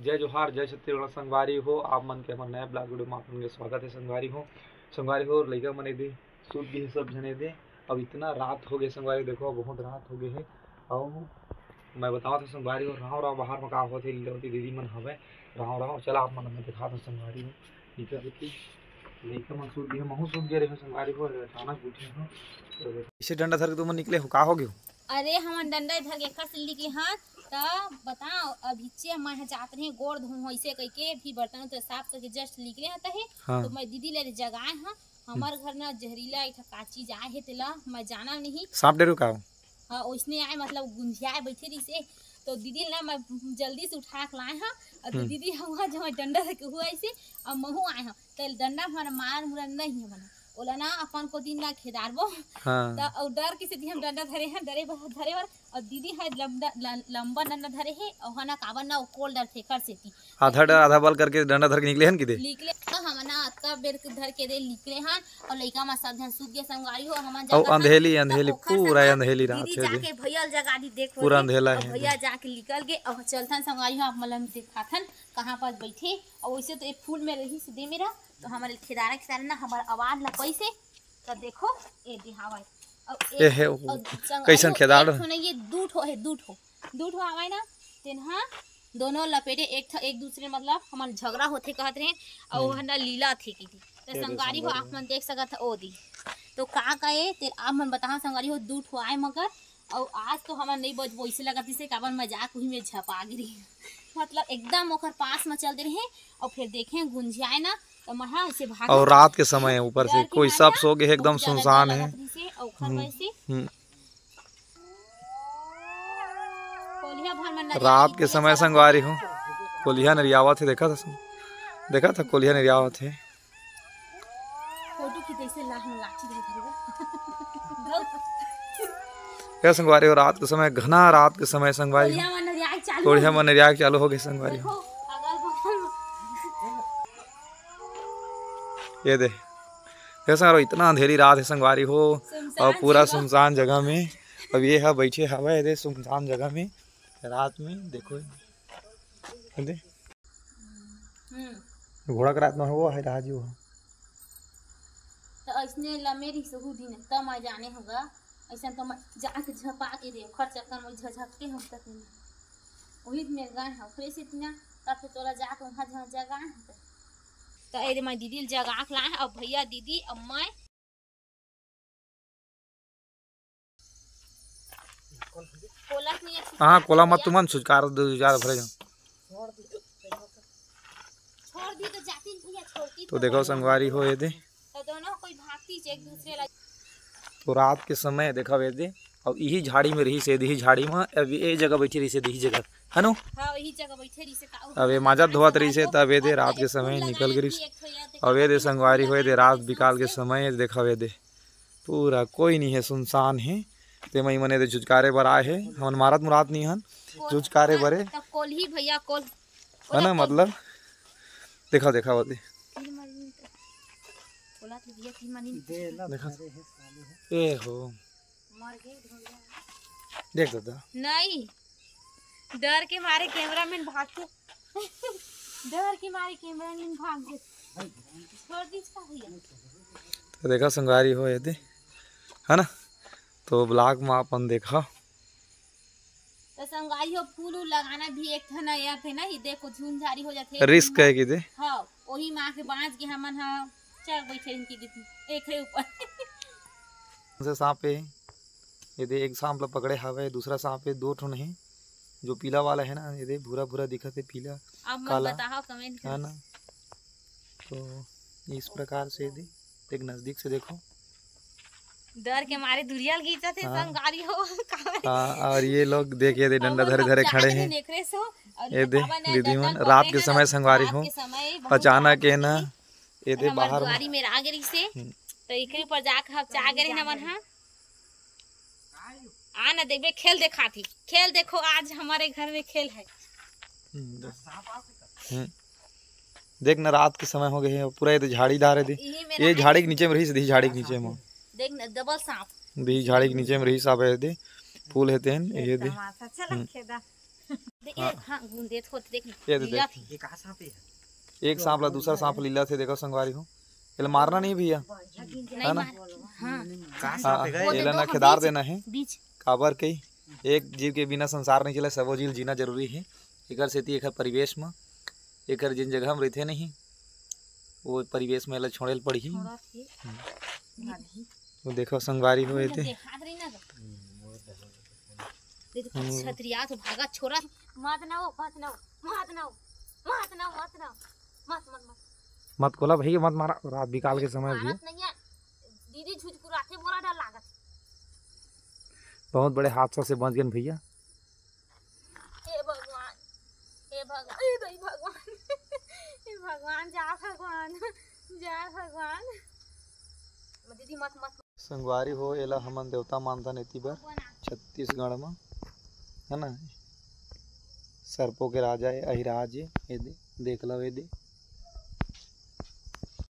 जय जोहार जय छत्तीसगढ़ संगवारी हो। आप मन के मन नया ब्लॉग वीडियो में आप मन के स्वागत है। संगवारी हो लइका मन दे सूत गए सब जने दे। अब इतना रात हो गए संगवारी, देखो बहुत रात हो गए है। और मैं बताओ तो संगवारी हो राव बाहर में का होते लीलावती दीदी मन हवे राव चला आप मन में दिखा दो संगवारी हो निकल के लइका मन सूत गए, महू सूत गए रहे संगवारी हो। अचानक उठे हो इसे डंडा धर के तुम निकले हो, का हो गयो? अरे हम डंडा धर के खर सिल्ली के हाथ तब बताओ अभी मैं जात रहे गोड़ धो ऐसे कह के भी बर्तन तो साफ करके जस्ट निकले हता है। हाँ। तो मैं दीदी ले जगाए हाँ हमार घर ना जहरीला एक का चीज आए है तेला मैं जाना नहीं सांप डेरू का हाँ उसने आए मतलब गुंजियाए बैठे रही से। तो दीदी ना मैं जल्दी से उठा के लाए हाँ और तो दीदी हुआ जब डंडा रखे हुआ ऐसे और महू आए हाँ तो डंडा हमारा मार मुरा नहीं है मना बोला ना अपन को दिन ना खेदारबो। हाँ। तो और डर के से हम डंडा धरे हैं धरे बार और दीदी है लंबा डंडा धरे है और ना कावन ना कोल डर थे कर से थी आधा बल करके डंडा धर के निकले हैं किदे निकले हम ना अतका बेर धर के दे निकले हैं और लइका में सब जन सूत गए संगवारी हो हम और अंधेली पूरा अंधेली रात है जाके भैया जगह दी देख पूरा अंधेला है भैया जाके निकल गए और चलथन संगवारी हो आप मलम दिखाथन कहां पर बैठे और वैसे तो एक फूल में रही से दे मेरा तो हमारे खेदारा ना हमारा आवाज ला कैसे तो देखो ए दिहावा कैसन खेदार ये दूठ हो आवे ना तेनहा दोनों लपेटे एक दूसरे मतलब हमार झगड़ा होते कहत रहे और ना लीला थे की तो संगारी हो आप मन देख सकत ओ दी तो का कहे ते आप मन बताओ संगारी हो दूठ हो आए मगर और आज तो हमार नहीं बज वैसे लगत से काबन मजाक वही में झपा गिरी मतलब एकदम ओकर पास में चल दे रहे और फिर देखें गुंजियाए ना तो महा ऐसे भाग और रात के समय ऊपर से कोई सब सो गए एकदम सुनसान है। रात के समय संगवारी हो कोलिया नरियावत है देखा था कोलिया नरियावत है क्या संगवारी हो रात के समय घना रात के समय संगवारी कोलिया मन नरिया चालू हो गए संगवारी हो ये दे कैसा इतना अंधेरी रात है संगवारी हो और पूरा सुनसान जगह में अब ये है बैठे हवा दे सुनसान जगह में रात में देखो दे घोड़ा का रात में वो है राजू तो ऐसने लमेरी सहू दिन तब मैं जाने होगा ऐसा तो मैं जाके झपा के दे खर्च कर मैं झझकते हम तक नहीं वही में गए हैं फिर से इतना तब फिर तोला जाके वहां जगह तो ए मैं दीदी जगा के लाए और भैया दीदी अब मैं हाँ कोला मत तुमन सुचकार दो जार भरे जा छोड़ दी तो जाती भैया छोड़ती तो देखो संगवारी हो ये दे तो दोनों कोई भागती एक दूसरे ला तो रात के समय देखा वे दे और यही झाड़ी में रही से यही झाड़ी में अब ये जगह बैठी रही से यही जगह है नो हां वही जगह बैठे रही से अब ये माजा धोवत रही से तब ये दे रात के समय निकल गई अब ये दे संगवारी हो दे रात बिकाल के समय देखा वे दे पूरा कोई नहीं है सुनसान है ते मई मने दे चुचकारे बर आए है हमन मारत मुरात नहीं हन चुचकारे बरे कोल ही भैया कोल है ना मतलब देखा वो दे कोला तो दिया की मनी देखा ए हो मर गए देख दादा नहीं डर के मारे कैमरामैन भागते डर के मारे कैमरामैन भाग गए छोड़ दी इसका भैया तो देखा संगवारी हो ये दे है ना तो ब्लॉग में अपन देखा तो संगवारी हो फूल लगाना भी एक था नया थे ना ही देखो झुंझारी हो जाते रिस्क है कि दे हां वही मां के बांध के हमन हां चल बैठे इनकी दी एक है ऊपर से सांप है ये दे एक सांप ला पकड़े हवे दूसरा सांप है दो ठो नहीं जो पीला वाला है ना ये दे भूरा दिखत है पीला अब काला बताओ कमेंट है ना तो इस प्रकार से दे एक नजदीक से देखो डर के मारे दुरियाल गीता थे संगारी हो हाँ और ये लोग देखिए दे डंडा धरे खड़े हैं ये दे दीदी मन रात के समय संगवारी हो अचानक है ना ये दे बाहर दुआरी में आ गई से तो एकरी पर जाके हम चा गए ना मन हां आ ना देखबे खेल देखा थी खेल देखो आज हमारे घर में खेल है देख ना रात के समय हो गए हैं पूरा ये तो झाड़ीदार है ये झाड़ी के नीचे में रही सीधी झाड़ी के नीचे में देख ना डबल सांप भी झाड़ी के नीचे में रही सांप है दे फूल हेते हैं ये दे हाँ देख होत देख ये तो लीला देख। थी ये कहाँ सांप है? एक सांप ला दूसरा सांप लीला थे देखो संगवारी हो। इला मारना नहीं भैया, नहीं मार हाँ कहाँ सांप है? वो इला दो ना हम खेदार बीच- देना है। बीच काबर कई एक जीव के बिना संसार नहीं चले, सबो जीव जीना जरूरी है। एकर सेती एकर परिवेश में एकर जिन जगह में रहते नहीं वो परिवेश में एला छोड़े ल पड़ही। थोड़ा सी नहीं वो देखो संगवारी हो एते हाथ रही ना देखो छतरिया तो भागा छोरा मत ना हो मत ना हो मत ना हो मत ना हो मत ना हो मत मत मत मत कोला भैया, मत मारा रात बिकाल के समय भी। मारत नहीं है दीदी झुझकुराते बोला डर लागत बहुत बड़े हादसा से बच गए भैया। हे भगवान हे भगवान हे दई भगवान हे भगवान जा भगवान दीदी मत मत संगवारी हो एला हमन देवता मानता नेति बर छत्तीसगढ़ में है ना। सर्पों के राजा है अहिराज है, ये देख लो ये दे